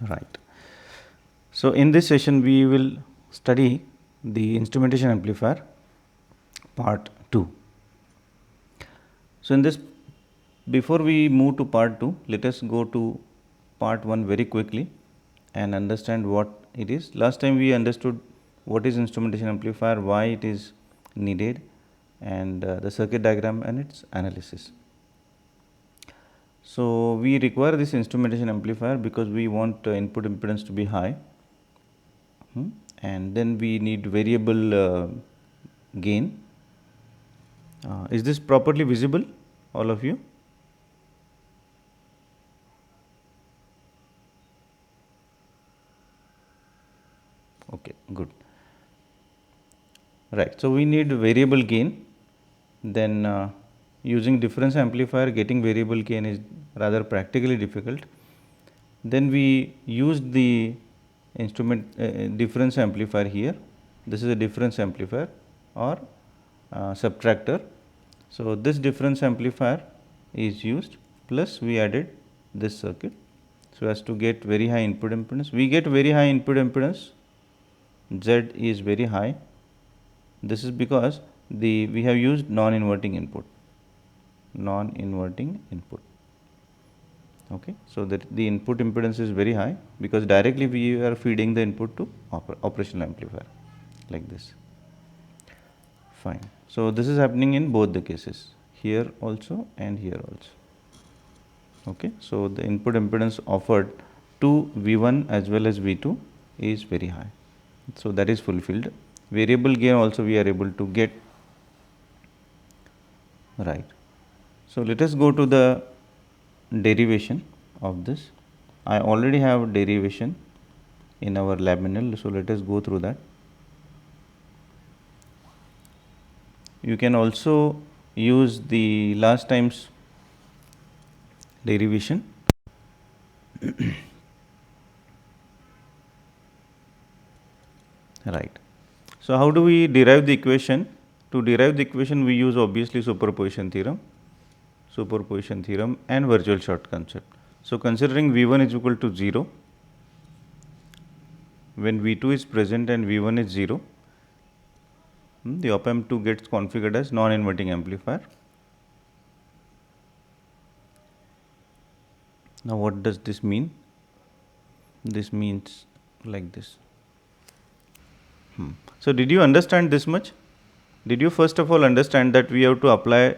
Right. So in this session we will study the instrumentation amplifier part 2. So in this, before we move to part 2, let us go to part 1 very quickly and understand what it is. Last time we understood what is instrumentation amplifier, why it is needed, and the circuit diagram and its analysis. So we require this instrumentation amplifier because we want input impedance to be high, and then we need variable gain. Is this properly visible, all of you? Okay, good. Right. So we need variable gain. Then using difference amplifier, getting variable gain is rather practically difficult. Then we used the instrument difference amplifier here. This is a difference amplifier or subtractor. So this difference amplifier is used, plus we added this circuit so as to get very high input impedance. We get very high input impedance, Z is very high. This is because we have used non-inverting input. Okay, so that the input impedance is very high because directly we are feeding the input to operational amplifier like this. Fine. So this is happening in both the cases, here also and here also. Okay, so the input impedance offered to V1 as well as V2 is very high. So that is fulfilled. Variable gain also we are able to get. Right. So let us go to the derivation of this. I already have derivation in our lab manual, so let us go through that. You can also use the last time's derivation. Right. So how do we derive the equation? To derive the equation, we use obviously superposition theorem and virtual short concept. So considering V1 is equal to 0, when V2 is present and V1 is 0, the op amp 2 gets configured as non-inverting amplifier. Now what does this mean? This means like this. So did you understand this much? Did you first of all understand that we have to apply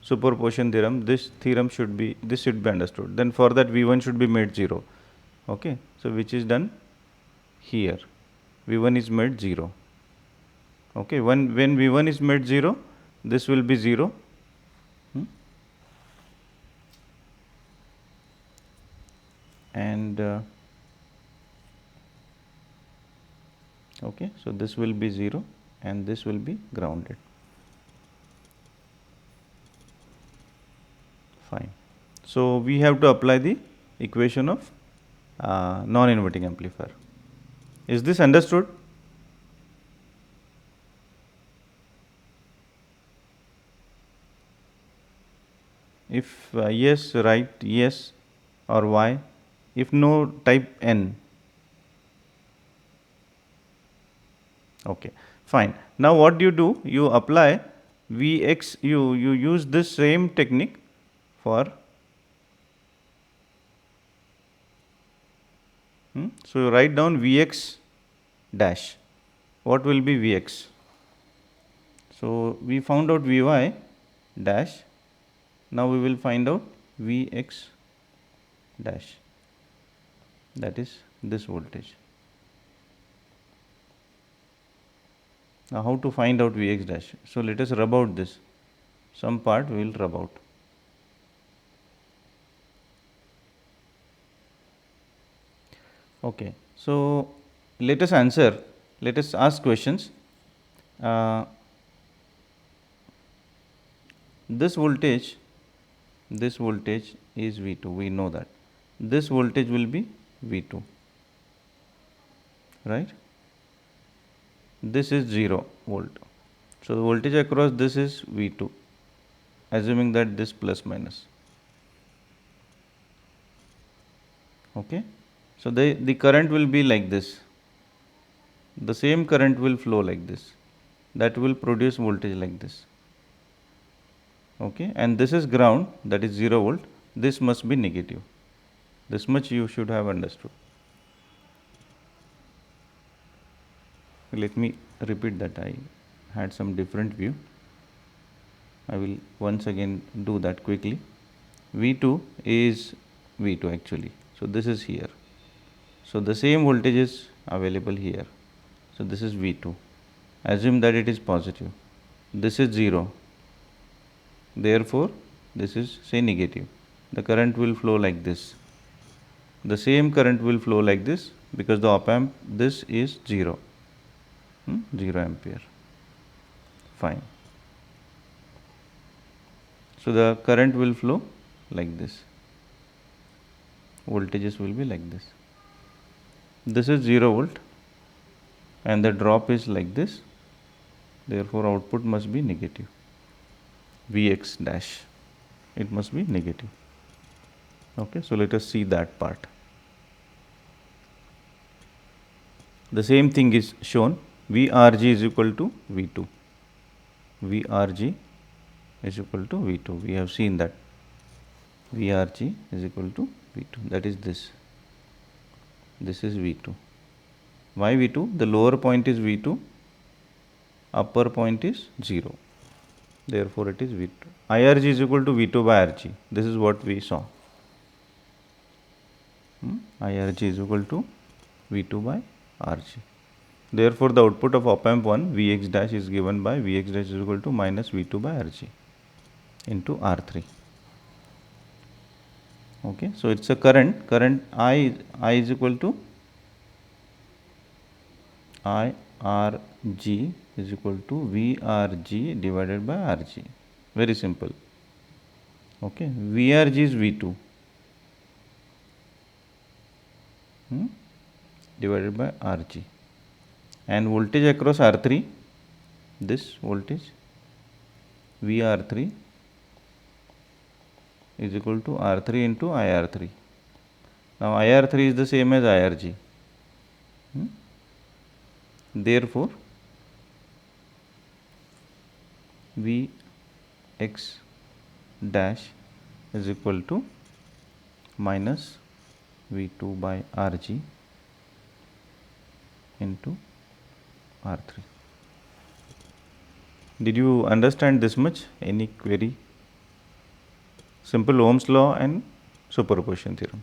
superposition theorem? This should be understood. Then for that V1 should be made 0. Okay, so which is done here. V1 is made 0. Okay, when V1 is made 0, this will be 0. And okay, so this will be 0 and this will be grounded. Fine. So we have to apply the equation of non-inverting amplifier. Is this understood? If yes, write yes or y. If no, type n. Okay, fine. Now what do you do? You apply Vx, you use this same technique for so you write down Vx dash. What will be Vx? So we found out Vy dash. Now we will find out Vx dash, that is this voltage. Now how to find out Vx dash? So let us rub out this. Some part we will rub out. Okay, so let us answer. Let us ask questions. This voltage is V2. We know that. This voltage will be V2. Right? This is 0 volt. So the voltage across this is V2, assuming that this plus minus. Okay. So the current will be like this. The same current will flow like this. That will produce voltage like this. Okay, and this is ground, that is 0 volt. This must be negative. This much you should have understood. Let me repeat that. I had some different view. I will once again do that quickly. V2 is V2 actually. So this is here. So the same voltage is available here. So this is V2. Assume that it is positive. This is 0. Therefore, this is say negative. The current will flow like this. The same current will flow like this because the op amp this is 0. 0 ampere. Fine. So the current will flow like this. Voltages will be like this. This is 0 volt and the drop is like this. Therefore, output must be negative. Vx dash. It must be negative. Okay, so let us see that part. The same thing is shown. Vrg is equal to V2. Vrg is equal to V2. We have seen that. Vrg is equal to V2. That is this. This is V2. Why V2? The lower point is V2. Upper point is 0. Therefore, it is V2. IRG is equal to V2 by RG. This is what we saw. IRG is equal to V2 by RG. Therefore, the output of op amp 1 Vx dash is given by Vx dash is equal to minus V2 by RG into R3. Okay, so it's a current. Current I is equal to IRG is equal to VRG divided by RG. Very simple. Okay, VRG is V2 divided by RG, and voltage across R3, this voltage VR3 is equal to R3 into IR3. Now IR3 is the same as IRG. Therefore, Vx dash is equal to minus V2 by RG into R3. Did you understand this much? Any query? Simple Ohm's law and superposition theorem.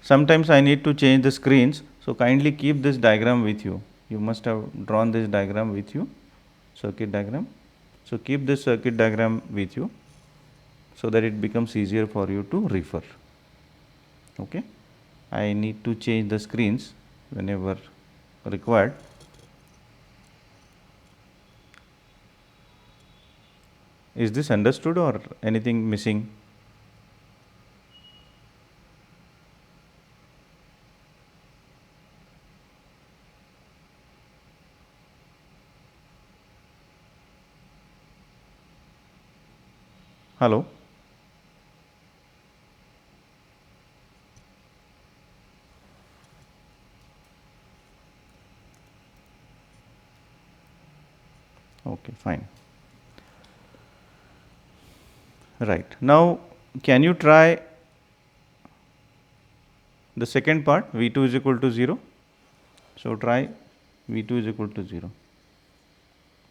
Sometimes I need to change the screens, so kindly keep this diagram with you. You must have drawn this diagram with you, circuit diagram. So keep this circuit diagram with you so that it becomes easier for you to refer. Okay, I need to change the screens whenever required. Is this understood or anything missing? Hello? Okay, fine. Right. Now, can you try the second part? V2 is equal to 0. So, try V2 is equal to 0.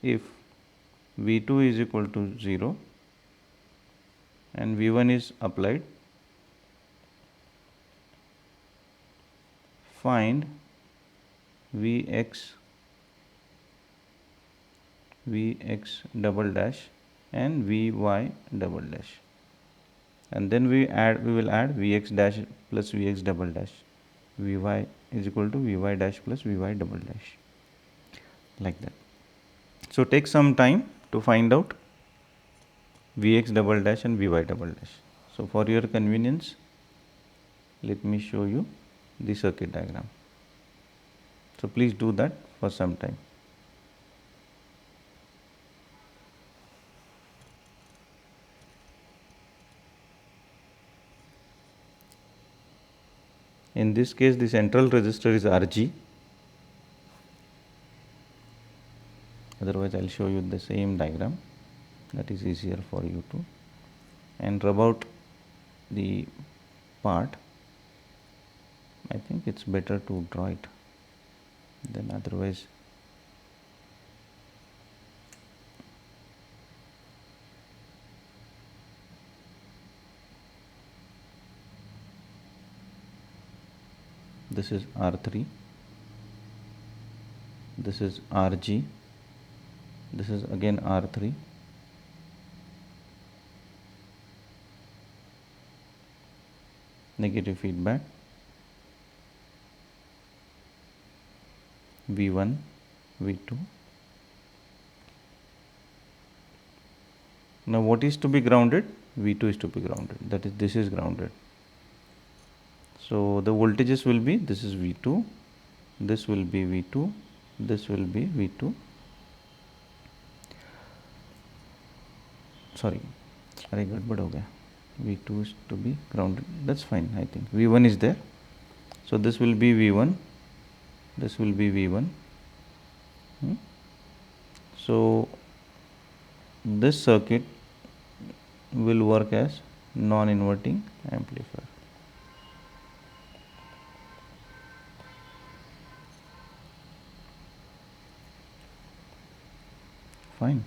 If V2 is equal to 0 and V1 is applied, find Vx double dash and Vy double dash, and then we will add Vx dash plus Vx double dash. Vy is equal to Vy dash plus Vy double dash, like that. So take some time to find out Vx double dash and Vy double dash. So for your convenience, let me show you the circuit diagram. So please do that for some time. In this case, the central resistor is Rg. Otherwise, I will show you the same diagram, that is easier for you to. And rub out the part. I think it's better to draw it than otherwise. This is R3, this is Rg, this is again R3, negative feedback, V1, V2. Now what is to be grounded? V2 is to be grounded, that is, this is grounded. So the voltages will be, this is V2, this will be V2, this will be V2. Sorry, अरे गड़बड़ हो गया. V2 is to be grounded, that's fine. I think V1 is there, so this will be V1, this will be V1. So this circuit will work as non-inverting amplifier. Fine.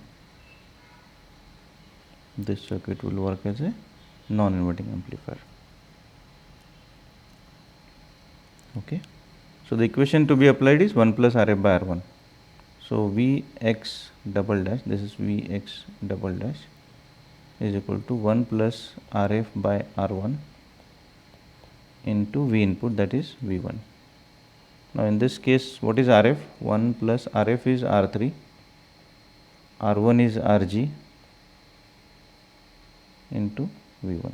This circuit will work as a non-inverting amplifier. Okay. So the equation to be applied is 1 plus Rf by R1. So Vx double dash, this is Vx double dash, is equal to 1 plus Rf by R1 into V input, that is V1. Now in this case, what is Rf? 1 plus Rf is R3, R1 is Rg into V1.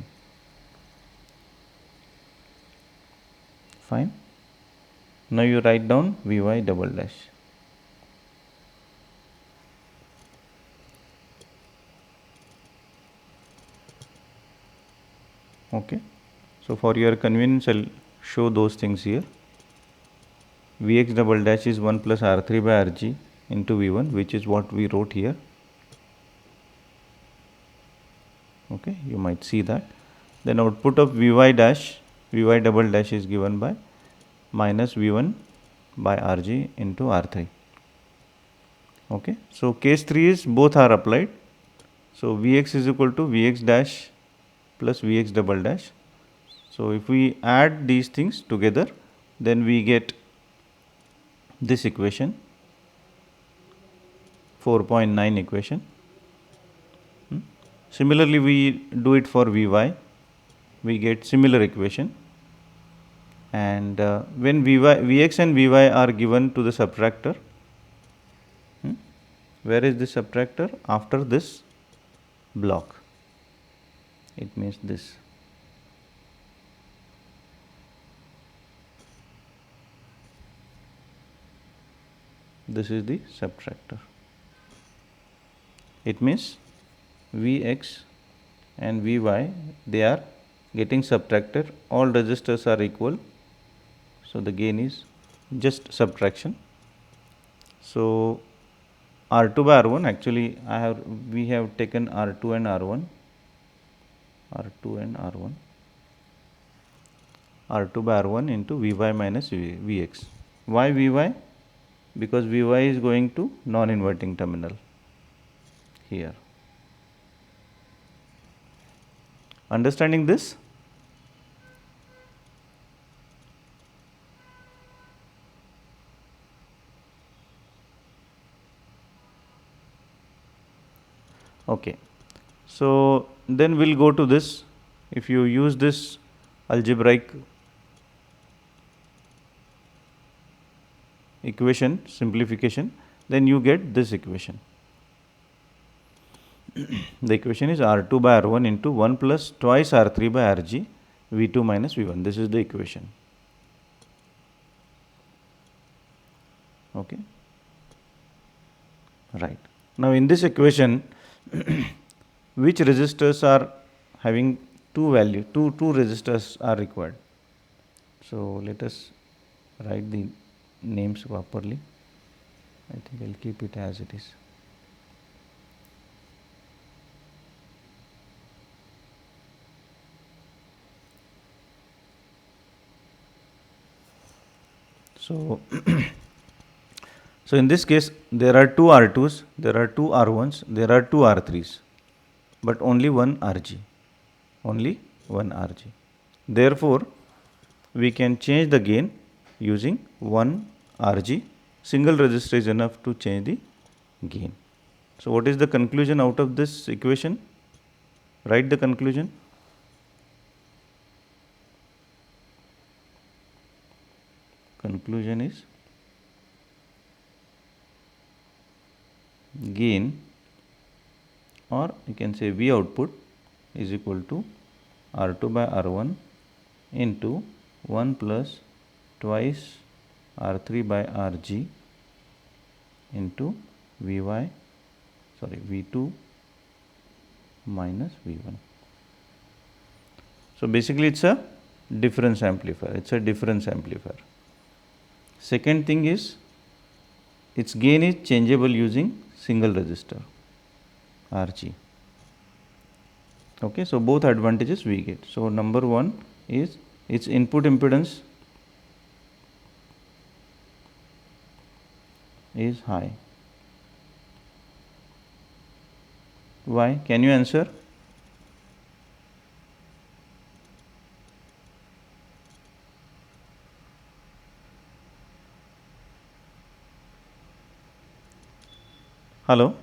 Fine. Now you write down Vy double dash. Okay. So for your convenience, I'll show those things here. Vx double dash is 1 plus R3 by Rg into V1, which is what we wrote here. Okay, you might see that. Then output of Vy double dash is given by minus V1 by Rg into R3. Okay, so case 3 is both are applied. So Vx is equal to Vx dash plus Vx double dash. So if we add these things together, then we get this equation, 4.9 equation. Similarly, we do it for Vy, we get similar equation. And when Vx and Vy are given to the subtractor, where is this subtractor? After this block, it means this. This is the subtractor. It means Vx and Vy, they are getting subtracted. All resistors are equal, so the gain is just subtraction. So R2 by R1, actually we have taken R2 and R1, R2 and R1, R2 by R1 into Vy minus Vx. Why Vy? Because Vy is going to non-inverting terminal here. Understanding this? Okay. So then we'll go to this. If you use this algebraic equation simplification, then you get this equation. The equation is R2 by R1 into 1 plus twice R3 by Rg, V2 minus V1. This is the equation. Okay. Right. Now in this equation, which resistors are having two resistors are required. So let us write the names properly. I think I'll keep it as it is. So so in this case there are two R2s, there are two R1s, there are two R3s, but only one RG, only one RG. Therefore, we can change the gain using one RG. Single resistor is enough to change the gain. So what is the conclusion out of this equation? Write the conclusion. Conclusion is gain, or you can say V output, is equal to R2 by R1 into 1 plus twice R3 by Rg into V2 minus V1. So basically it's a difference amplifier. Second thing is its gain is changeable using single resistor Rg. Okay, so both advantages we get. So number one is its input impedance is high. Why? Can you answer? Hello?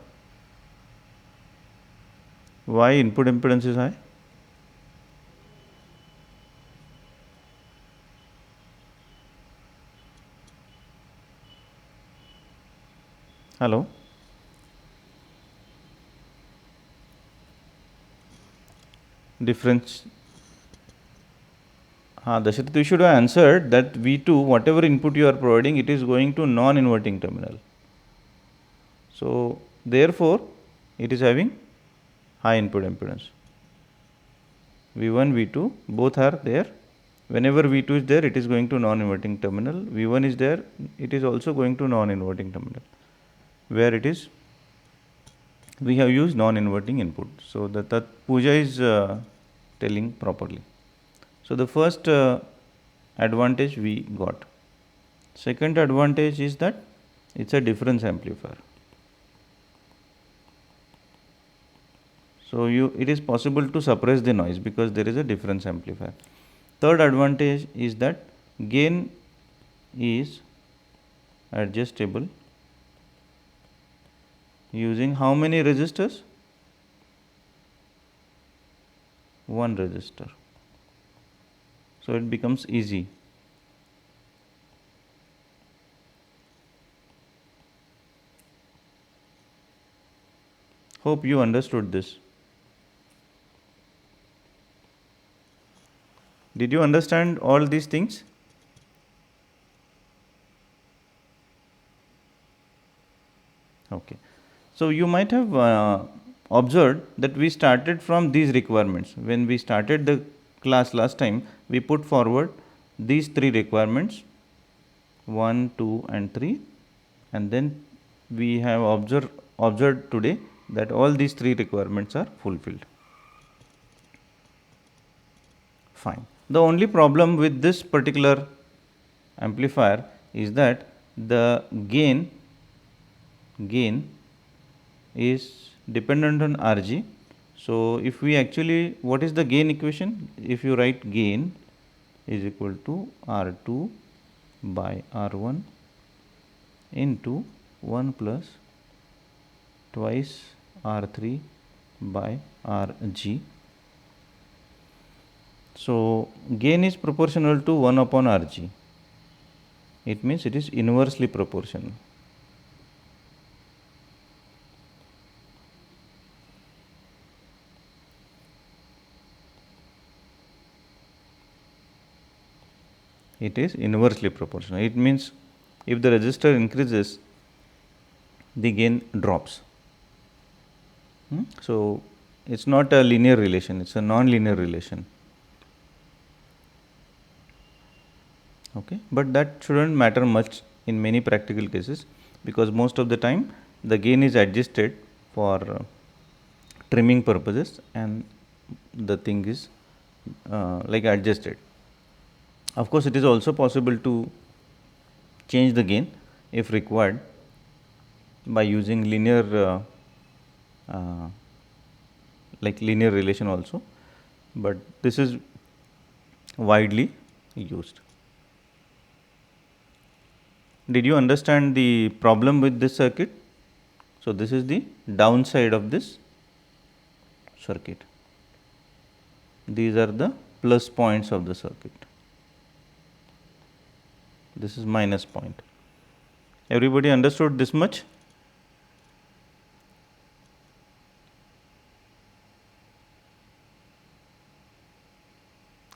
Why input impedance is high? Hello? Difference. Dasharat, you should have answered that V2, whatever input you are providing, it is going to non-inverting terminal. So therefore, it is having high input impedance. V1, V2 both are there. Whenever V2 is there, it is going to non-inverting terminal. V1 is there, it is also going to non-inverting terminal. Where it is, we have used non-inverting input. So that Pooja is telling properly. So the first advantage we got. Second advantage is that it's a difference amplifier. So it is possible to suppress the noise because there is a difference amplifier. Third advantage is that gain is adjustable using how many resistors? One resistor. So it becomes easy. Hope you understood this. Did you understand all these things? Okay. So you might have observed that we started from these requirements. When we started the class last time, we put forward these three requirements, 1, 2 and 3, and then we have observed today that all these three requirements are fulfilled. Fine. The only problem with this particular amplifier is that the gain is dependent on Rg. So if we actually, what is the gain equation? If you write gain is equal to R2 by R1 into 1 plus twice R3 by Rg. So gain is proportional to 1 upon Rg. It means it is inversely proportional. It is inversely proportional. It means if the resistor increases, the gain drops. So it's not a linear relation, it's a non-linear relation. Okay, but that shouldn't matter much in many practical cases, because most of the time the gain is adjusted for trimming purposes, and the thing is like adjusted. Of course, it is also possible to change the gain if required by using linear like linear relation also, but this is widely used. Did you understand the problem with this circuit? So, this is the downside of this circuit. These are the plus points of the circuit. This is minus point. Everybody understood this much?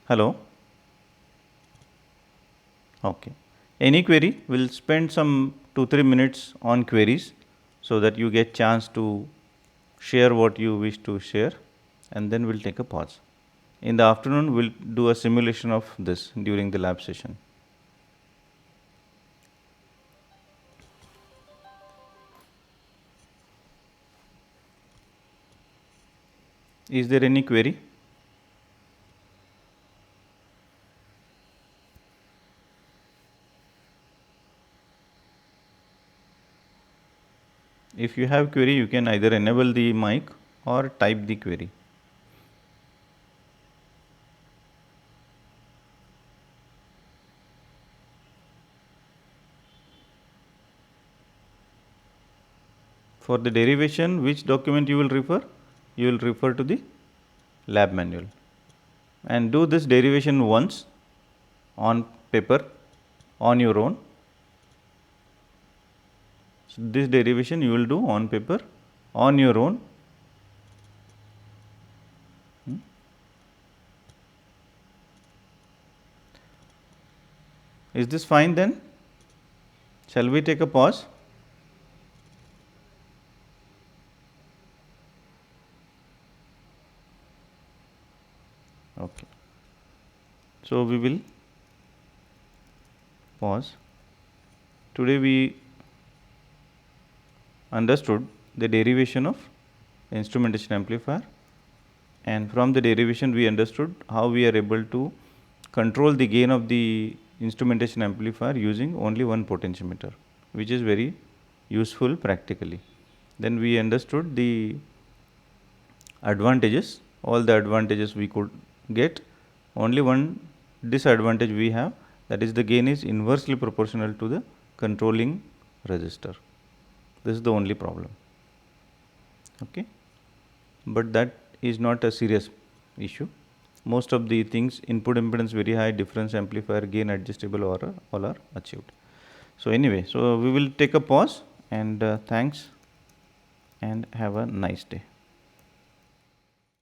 Hello? Okay. Any query? We'll spend some 2-3 minutes on queries so that you get chance to share what you wish to share, and then we'll take a pause. In the afternoon, we'll do a simulation of this during the lab session. Is there any query? If you have query, you can either enable the mic or type the query. For the derivation, which document you will refer? You will refer to the lab manual, and do this derivation once on paper on your own. So, this derivation you will do on paper on your own. Is this fine then? Shall we take a pause? Okay. So, we will pause. Today we understood the derivation of instrumentation amplifier, and from the derivation we understood how we are able to control the gain of the instrumentation amplifier using only one potentiometer, which is very useful practically. Then we understood the advantages, all the advantages we could get. Only one disadvantage we have, that is the gain is inversely proportional to the controlling resistor. This is the only problem. Okay, but that is not a serious issue. Most of the things, input impedance very high, difference amplifier, gain adjustable, or all are achieved. So anyway, so we will take a pause, and thanks and have a nice day.